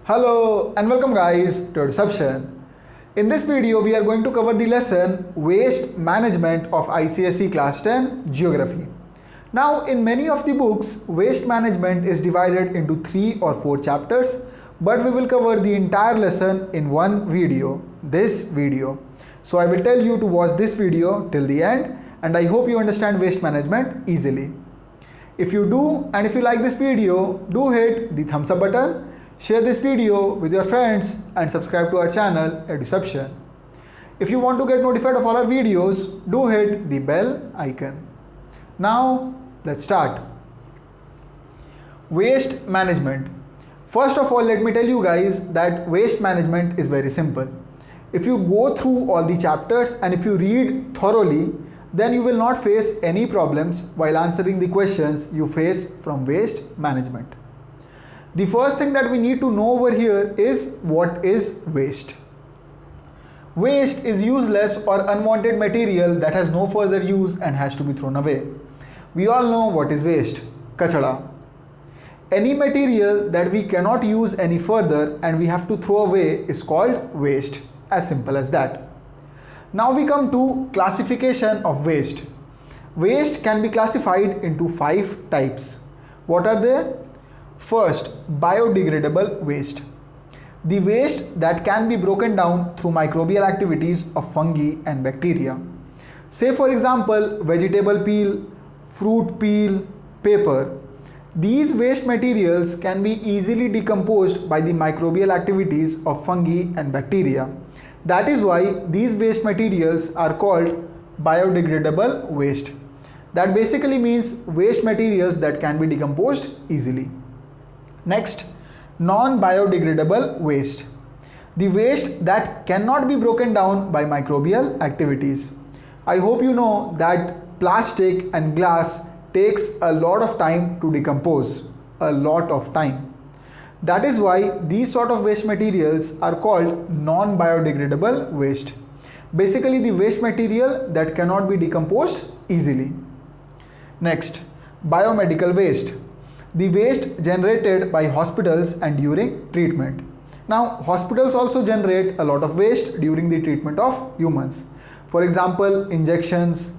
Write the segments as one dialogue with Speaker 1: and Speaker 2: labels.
Speaker 1: Hello and welcome guys to EduCeption. In this video we are going to cover the lesson Waste Management of ICSE Class 10 Geography. Now in many of the books waste management is divided into 3 or 4 chapters, but we will cover the entire lesson in one video, this video. So I will tell you to watch this video till the end and I hope you understand waste management easily. If you do and if you like this video, do hit the thumbs up button. Share this video with your friends and subscribe to our channel EduCeption. If you want to get notified of all our videos, do hit the bell icon. Now let's start. Waste management. First of all, let me tell you guys that waste management is very simple. If you go through all the chapters and if you read thoroughly, then you will not face any problems while answering the questions you face from waste management. The first thing that we need to know over here is what is waste. Waste is useless or unwanted material that has no further use and has to be thrown away. We all know what is waste, kachada. Any material that we cannot use any further and we have to throw away is called waste, as simple as that. Now we come to classification of waste. Waste can be classified into 5 types. What are they? First, biodegradable waste. The waste that can be broken down through microbial activities of fungi and bacteria. Say for example, vegetable peel, fruit peel, paper. These waste materials can be easily decomposed by the microbial activities of fungi and bacteria. That is why these waste materials are called biodegradable waste. That basically means waste materials that can be decomposed easily. Next, non-biodegradable waste. The waste that cannot be broken down by microbial activities. I hope you know that plastic and glass takes a lot of time to decompose, a lot of time. That is why these sort of waste materials are called non-biodegradable waste. Basically the waste material that cannot be decomposed easily. Next, biomedical waste. The waste generated by hospitals and during treatment. Now, hospitals also generate a lot of waste during the treatment of humans. For example, injections,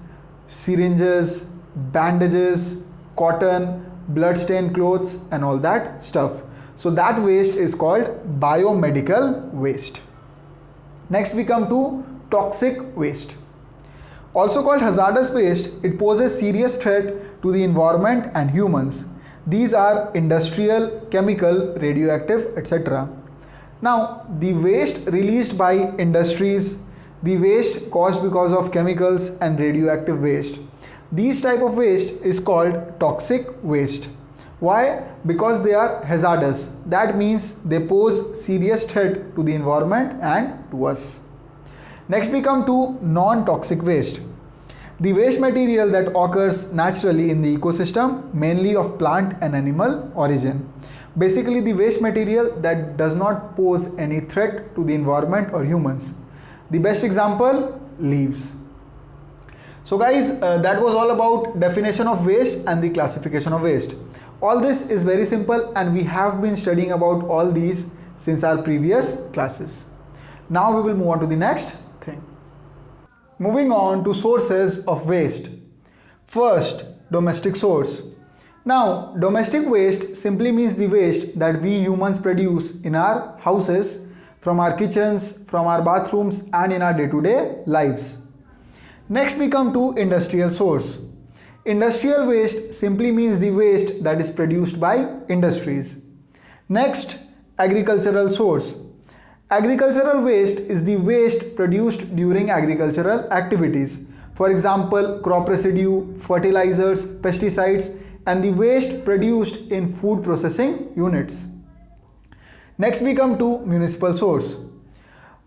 Speaker 1: syringes, bandages, cotton, blood-stained clothes and all that stuff. So that waste is called biomedical waste. Next we come to toxic waste. Also called hazardous waste, it poses serious threat to the environment and humans. These are industrial, chemical, radioactive, etc. Now, the waste released by industries, the waste caused because of chemicals and radioactive waste. These type of waste is called toxic waste. Why? Because they are hazardous. That means they pose serious threat to the environment and to us. Next we come to non-toxic waste. The waste material that occurs naturally in the ecosystem, mainly of plant and animal origin. Basically the waste material that does not pose any threat to the environment or humans. The best example, leaves. So guys, that was all about definition of waste and the classification of waste. All this is very simple and we have been studying about all these since our previous classes. Now we will move on to the next thing. Moving on to sources of waste. First, domestic source. Now, domestic waste simply means the waste that we humans produce in our houses, from our kitchens, from our bathrooms and in our day-to-day lives. Next we come to industrial source. Industrial waste simply means the waste that is produced by industries. Next, agricultural source. Agricultural waste is the waste produced during agricultural activities. For example, crop residue, fertilizers, pesticides, and the waste produced in food processing units. Next we come to municipal source.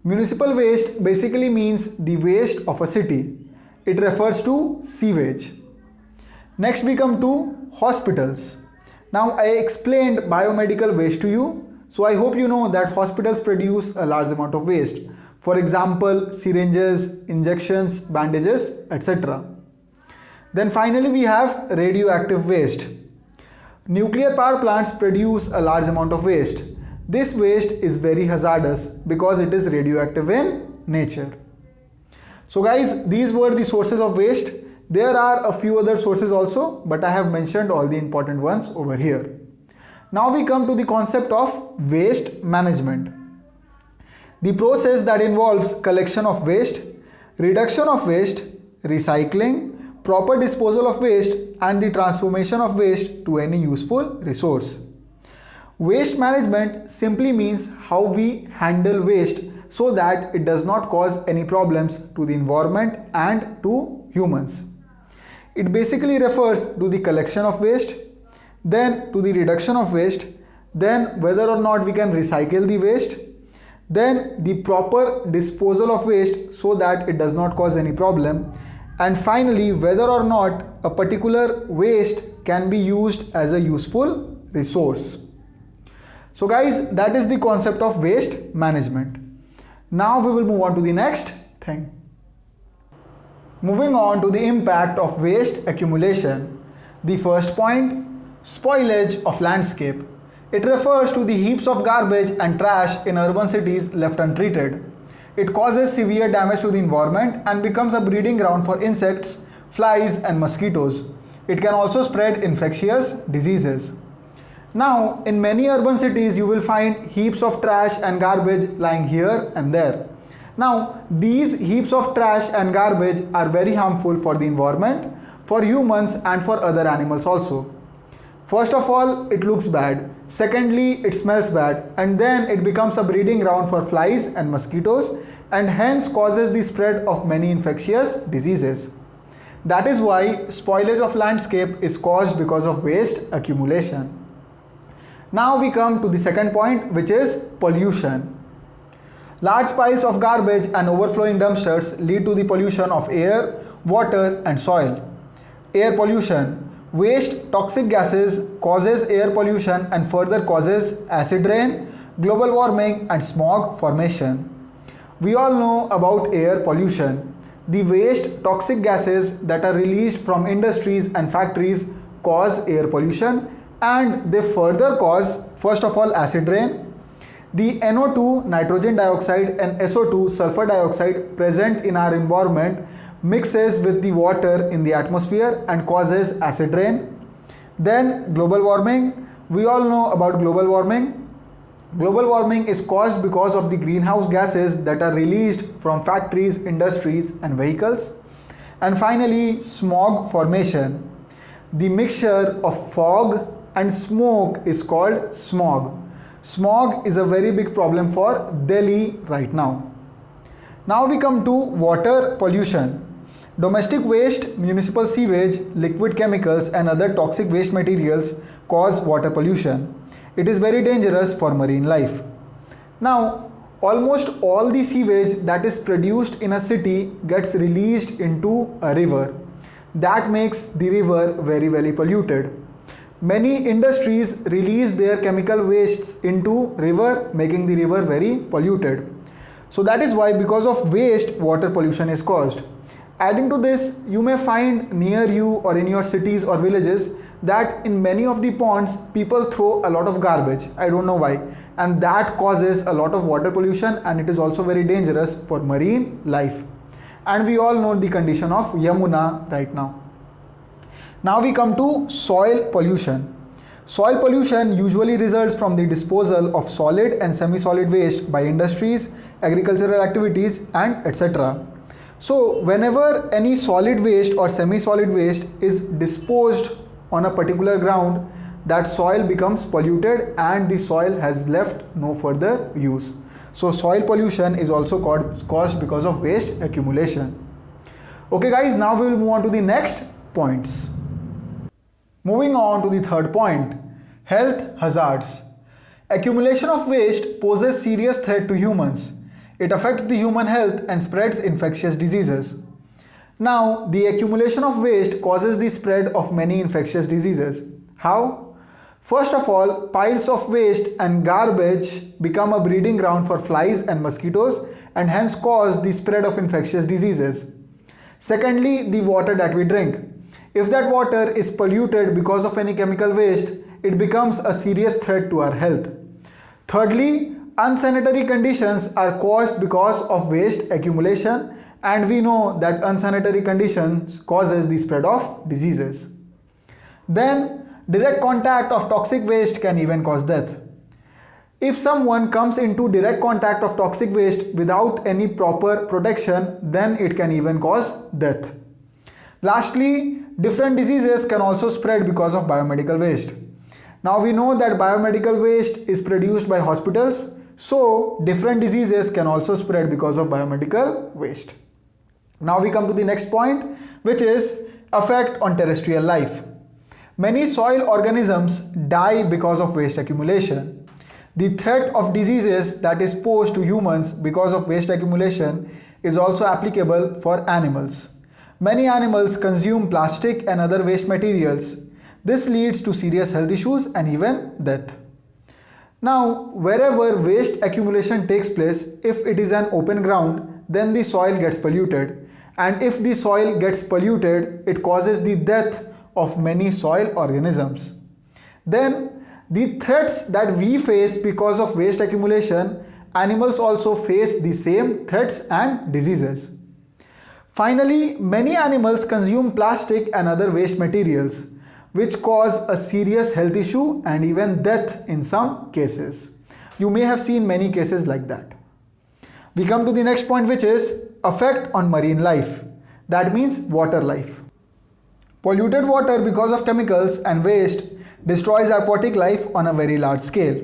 Speaker 1: Municipal waste basically means the waste of a city. It refers to sewage. Next we come to hospitals. Now I explained biomedical waste to you. So I hope you know that hospitals produce a large amount of waste. For example, syringes, injections, bandages, etc. Then finally we have radioactive waste. Nuclear power plants produce a large amount of waste. This waste is very hazardous because it is radioactive in nature. So guys, these were the sources of waste. There are a few other sources also, but I have mentioned all the important ones over here. Now we come to the concept of waste management. The process that involves collection of waste, reduction of waste, recycling, proper disposal of waste, and the transformation of waste to any useful resource. Waste management simply means how we handle waste so that it does not cause any problems to the environment and to humans. It basically refers to the collection of waste, then to the reduction of waste, then whether or not we can recycle the waste, then the proper disposal of waste so that it does not cause any problem, and finally whether or not a particular waste can be used as a useful resource. So guys, that is the concept of waste management. Now we will move on to the next thing. Moving on to the impact of waste accumulation. The first point, spoilage of landscape. It refers to the heaps of garbage and trash in urban cities left untreated. It causes severe damage to the environment and becomes a breeding ground for insects, flies, and mosquitoes. It can also spread infectious diseases. Now, in many urban cities, you will find heaps of trash and garbage lying here and there. Now, these heaps of trash and garbage are very harmful for the environment, for humans, and for other animals also. First of all, it looks bad. Secondly, it smells bad. And then it becomes a breeding ground for flies and mosquitoes, and hence causes the spread of many infectious diseases. That is why spoilage of landscape is caused because of waste accumulation. Now we come to the second point, which is pollution. Large piles of garbage and overflowing dumpsters lead to the pollution of air, water, and soil. Air pollution. Waste toxic gases causes air pollution and further causes acid rain, global warming, and smog formation. We all know about air pollution. The waste toxic gases that are released from industries and factories cause air pollution, and they further cause, first of all, acid rain. The NO2, nitrogen dioxide, and SO2, sulfur dioxide, present in our environment mixes with the water in the atmosphere and causes acid rain. Then global warming. We all know about global warming. Global warming is caused because of the greenhouse gases that are released from factories, industries, and vehicles. And finally, smog formation. The mixture of fog and smoke is called smog. Smog is a very big problem for Delhi right now. Now we come to water pollution. Domestic waste, municipal sewage, liquid chemicals, and other toxic waste materials cause water pollution. It is very dangerous for marine life. Now, almost all the sewage that is produced in a city gets released into a river. That makes the river very polluted. Many industries release their chemical wastes into river, making the river very polluted. So that is why, because of waste, water pollution is caused. Adding to this, you may find near you or in your cities or villages that in many of the ponds, people throw a lot of garbage. I don't know why. And that causes a lot of water pollution, and it is also very dangerous for marine life. And we all know the condition of Yamuna right now. Now we come to soil pollution. Soil pollution usually results from the disposal of solid and semi-solid waste by industries, agricultural activities, and etc. So whenever any solid waste or semi-solid waste is disposed on a particular ground, that soil becomes polluted and the soil has left no further use. So soil pollution is also caused because of waste accumulation. Okay guys, now we will move on to the next points. Moving on to the third point, health hazards. Accumulation of waste poses serious threat to humans. It affects the human health and spreads infectious diseases. Now, the accumulation of waste causes the spread of many infectious diseases. How? First of all, piles of waste and garbage become a breeding ground for flies and mosquitoes and hence cause the spread of infectious diseases. Secondly, the water that we drink. If that water is polluted because of any chemical waste, it becomes a serious threat to our health. Thirdly, unsanitary conditions are caused because of waste accumulation, and we know that unsanitary conditions causes the spread of diseases. Then, direct contact of toxic waste can even cause death. If someone comes into direct contact of toxic waste without any proper protection, then it can even cause death. Lastly, different diseases can also spread because of biomedical waste. Now we know that biomedical waste is produced by hospitals, so different diseases can also spread because of biomedical waste. Now we come to the next point, which is effect on terrestrial life. Many soil organisms die because of waste accumulation. The threat of diseases that is posed to humans because of waste accumulation is also applicable for animals. Many animals consume plastic and other waste materials. This leads to serious health issues and even death. Now, wherever waste accumulation takes place, if it is an open ground, then the soil gets polluted. And if the soil gets polluted, it causes the death of many soil organisms. Then, the threats that we face because of waste accumulation, animals also face the same threats and diseases. Finally, many animals consume plastic and other waste materials, which cause a serious health issue and even death in some cases. You may have seen many cases like that. We come to the next point, which is effect on marine life. That means water life. Polluted water because of chemicals and waste destroys aquatic life on a very large scale.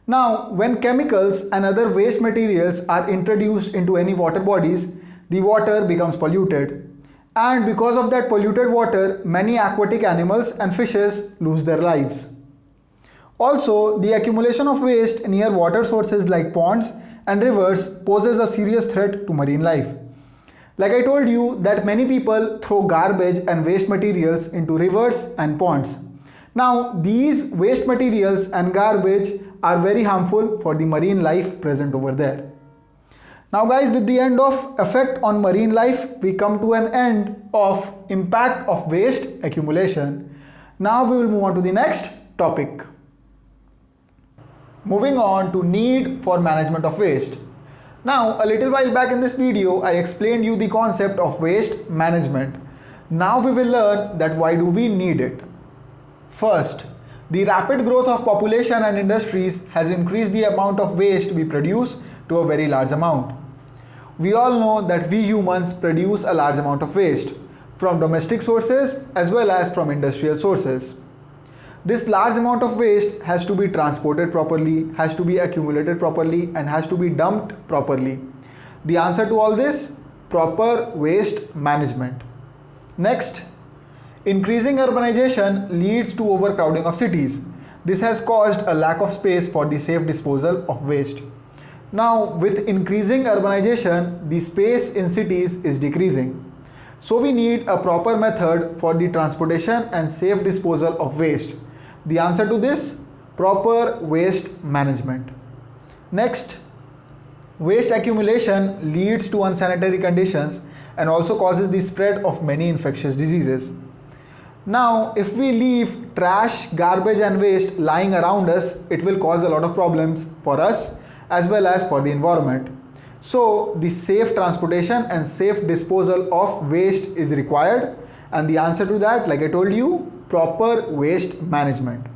Speaker 1: Now, when chemicals and other waste materials are introduced into any water bodies, the water becomes polluted. And because of that polluted water, many aquatic animals and fishes lose their lives. Also, the accumulation of waste near water sources like ponds and rivers poses a serious threat to marine life. Like I told you that many people throw garbage and waste materials into rivers and ponds. Now, these waste materials and garbage are very harmful for the marine life present over there. Now guys, with the end of effect on marine life, we come to an end of impact of waste accumulation. Now we will move on to the next topic. Moving on to need for management of waste. Now, a little while back in this video, I explained you the concept of waste management. Now we will learn that why do we need it. First, the rapid growth of population and industries has increased the amount of waste we produce to a very large amount. We all know that we humans produce a large amount of waste from domestic sources as well as from industrial sources. This large amount of waste has to be transported properly, has to be accumulated properly, and has to be dumped properly. The answer to all this? Proper waste management. Next, increasing urbanization leads to overcrowding of cities. This has caused a lack of space for the safe disposal of waste. Now, with increasing urbanization, the space in cities is decreasing. So we need a proper method for the transportation and safe disposal of waste. The answer to this? Proper waste management. Next, waste accumulation leads to unsanitary conditions and also causes the spread of many infectious diseases. Now, if we leave trash, garbage and waste lying around us, it will cause a lot of problems for us as well as for the environment. So, the safe transportation and safe disposal of waste is required, and the answer to that, like I told you, proper waste management.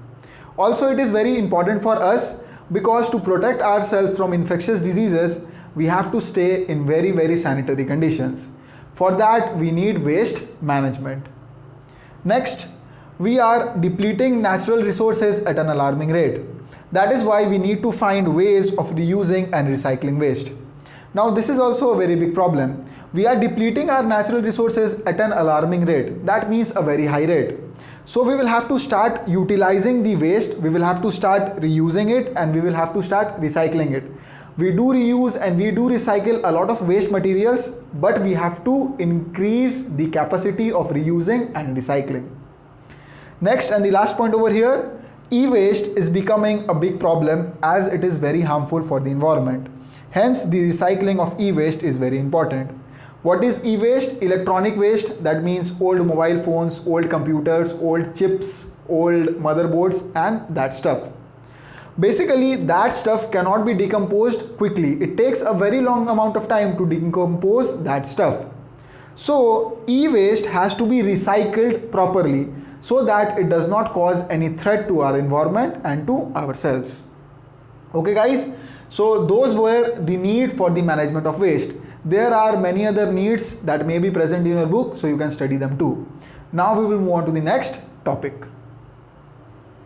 Speaker 1: Also, it is very important for us because to protect ourselves from infectious diseases, we have to stay in very sanitary conditions. For that, we need waste management. Next, we are depleting natural resources at an alarming rate. That is why we need to find ways of reusing and recycling waste. Now, this is also a very big problem. We are depleting our natural resources at an alarming rate. That means a very high rate. So we will have to start utilizing the waste, we will have to start reusing it, and we will have to start recycling it. We do reuse and we do recycle a lot of waste materials, but we have to increase the capacity of reusing and recycling. Next, and the last point over here, e-waste is becoming a big problem as it is very harmful for the environment. Hence, the recycling of e-waste is very important. What is e-waste? Electronic waste, that means old mobile phones, old computers, old chips, old motherboards and that stuff. Basically, that stuff cannot be decomposed quickly. It takes a very long amount of time to decompose that stuff. So, e-waste has to be recycled properly so that it does not cause any threat to our environment and to ourselves. Okay guys, so those were the need for the management of waste. There are many other needs that may be present in your book, so you can study them too. Now we will move on to the next topic.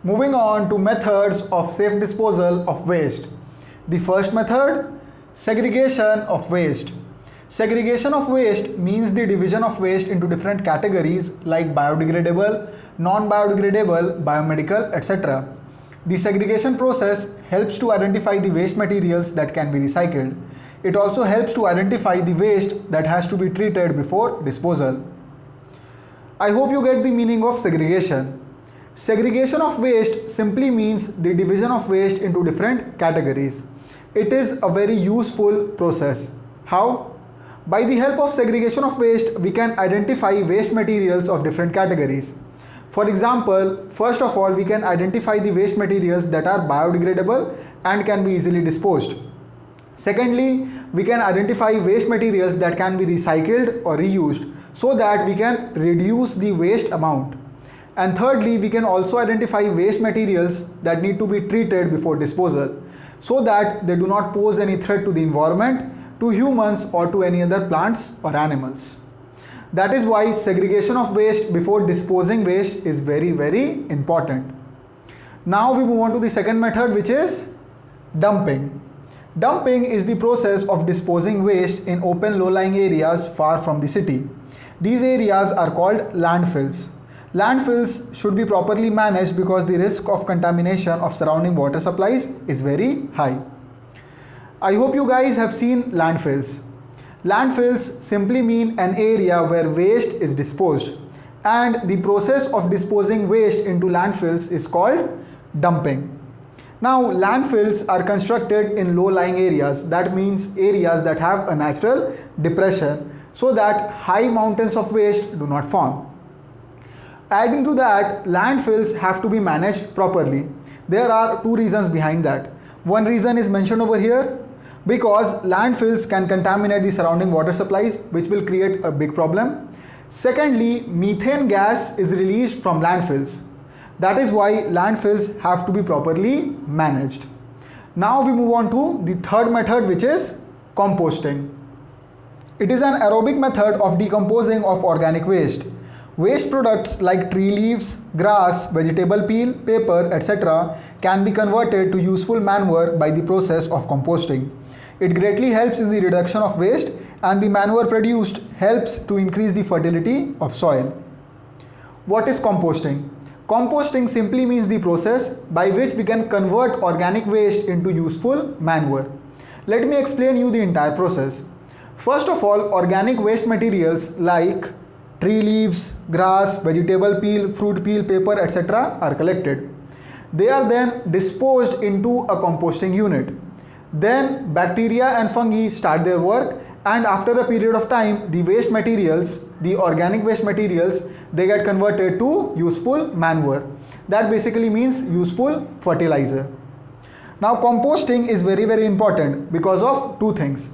Speaker 1: Moving on to methods of safe disposal of waste. The first method, segregation of waste. Segregation of waste means the division of waste into different categories like biodegradable, non-biodegradable, biomedical, etc. The segregation process helps to identify the waste materials that can be recycled. It also helps to identify the waste that has to be treated before disposal. I hope you get the meaning of segregation. Segregation of waste simply means the division of waste into different categories. It is a very useful process. How? By the help of segregation of waste, we can identify waste materials of different categories. For example, first of all, we can identify the waste materials that are biodegradable and can be easily disposed. Secondly, we can identify waste materials that can be recycled or reused so that we can reduce the waste amount. And thirdly, we can also identify waste materials that need to be treated before disposal so that they do not pose any threat to the environment, to humans or to any other plants or animals. That is why segregation of waste before disposing waste is very, very important. Now we move on to the second method, which is dumping. Dumping is the process of disposing waste in open low-lying areas far from the city. These areas are called landfills. Landfills should be properly managed because the risk of contamination of surrounding water supplies is very high. I hope you guys have seen landfills. Landfills simply mean an area where waste is disposed, and the process of disposing waste into landfills is called dumping. Now, landfills are constructed in low-lying areas. That means areas that have a natural depression so that high mountains of waste do not form. Adding to that, landfills have to be managed properly. There are two reasons behind that. One reason is mentioned over here, because landfills can contaminate the surrounding water supplies, which will create a big problem. Secondly, methane gas is released from landfills. That is why landfills have to be properly managed. Now we move on to the third method, which is composting. It is an aerobic method of decomposing of organic waste. Waste products like tree leaves, grass, vegetable peel, paper, etc. can be converted to useful manure by the process of composting. It greatly helps in the reduction of waste, and the manure produced helps to increase the fertility of soil. What is composting? Composting simply means the process by which we can convert organic waste into useful manure. Let me explain you the entire process. First of all, organic waste materials like tree leaves, grass, vegetable peel, fruit peel, paper, etc. are collected. They are then disposed into a composting unit. Then bacteria and fungi start their work, and after a period of time, the waste materials, the organic waste materials, they get converted to useful manure. That basically means useful fertilizer. Now composting is very, very important because of two things.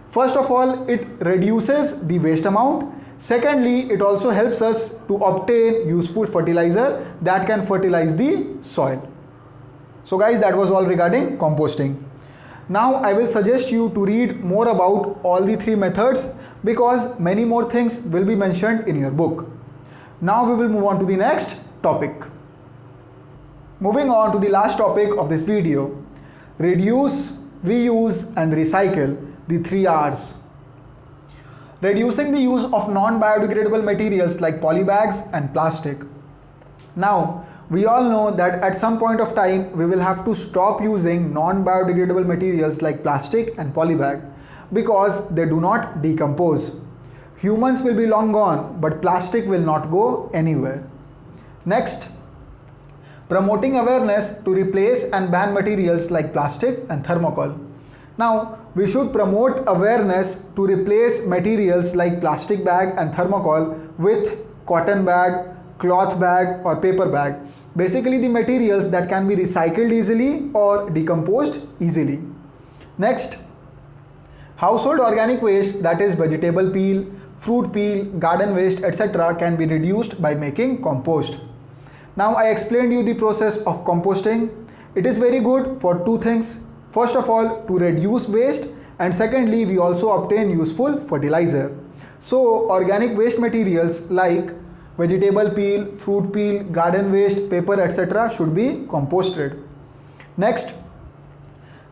Speaker 1: First of all, it reduces the waste amount. Secondly, it also helps us to obtain useful fertilizer that can fertilize the soil. So guys, that was all regarding composting. Now I will suggest you to read more about all the three methods because many more things will be mentioned in your book. Now we will move on to the next topic. Moving on to the last topic of this video. Reduce, reuse and recycle, the 3 R's. Reducing the use of non-biodegradable materials like polybags and plastic. Now, we all know that at some point of time we will have to stop using non-biodegradable materials like plastic and polybag because they do not decompose. Humans will be long gone, but plastic will not go anywhere. Next, promoting awareness to replace and ban materials like plastic and thermocol. Now, we should promote awareness to replace materials like plastic bag and thermocol with cotton bag, cloth bag or paper bag. Basically the materials that can be recycled easily or decomposed easily. Next, household organic waste, that is vegetable peel, fruit peel, garden waste, etc. can be reduced by making compost. Now I explained you the process of composting. It is very good for two things. First of all, to reduce waste, and secondly, we also obtain useful fertilizer. So organic waste materials like vegetable peel, fruit peel, garden waste, paper, etc. should be composted. Next,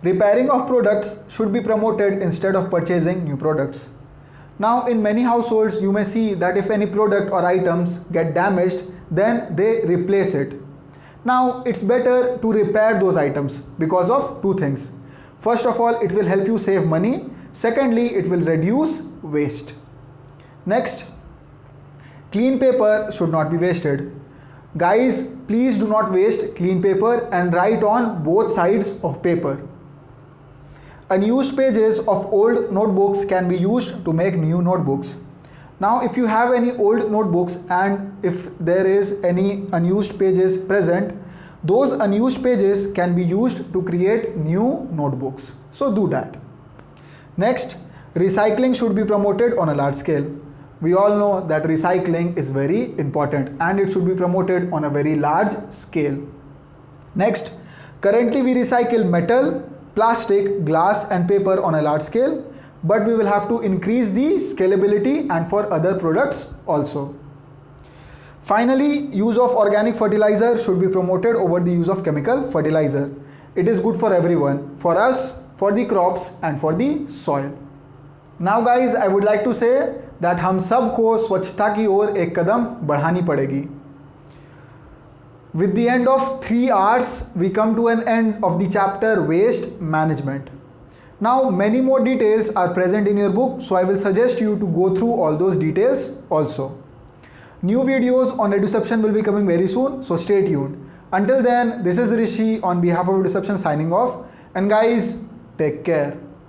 Speaker 1: repairing of products should be promoted instead of purchasing new products. Now in many households you may see that if any product or items get damaged, then they replace it. Now it's better to repair those items because of two things. First of all, it will help you save money. Secondly, it will reduce waste. Next, clean paper should not be wasted. Guys, please do not waste clean paper and write on both sides of paper. Unused pages of old notebooks can be used to make new notebooks. Now if you have any old notebooks and if there is any unused pages present, those unused pages can be used to create new notebooks. So do that. Next, recycling should be promoted on a large scale. We all know that recycling is very important and it should be promoted on a very large scale. Next, currently we recycle metal, plastic, glass and paper on a large scale, but we will have to increase the scalability and for other products also. Finally, use of organic fertilizer should be promoted over the use of chemical fertilizer. It is good for everyone, for us, for the crops and for the soil. Now guys, I would like to say that हम सबको स्वच्छता की ओर एक कदम बढ़ानी पड़ेगी. With the end of 3 hours, we come to an end of the chapter Waste Management. Now many more details are present in your book, so I will suggest you to go through all those details also. New videos on EduCeption will be coming very soon, so stay tuned. Until then, this is Rishi on behalf of EduCeption signing off, and guys, take care.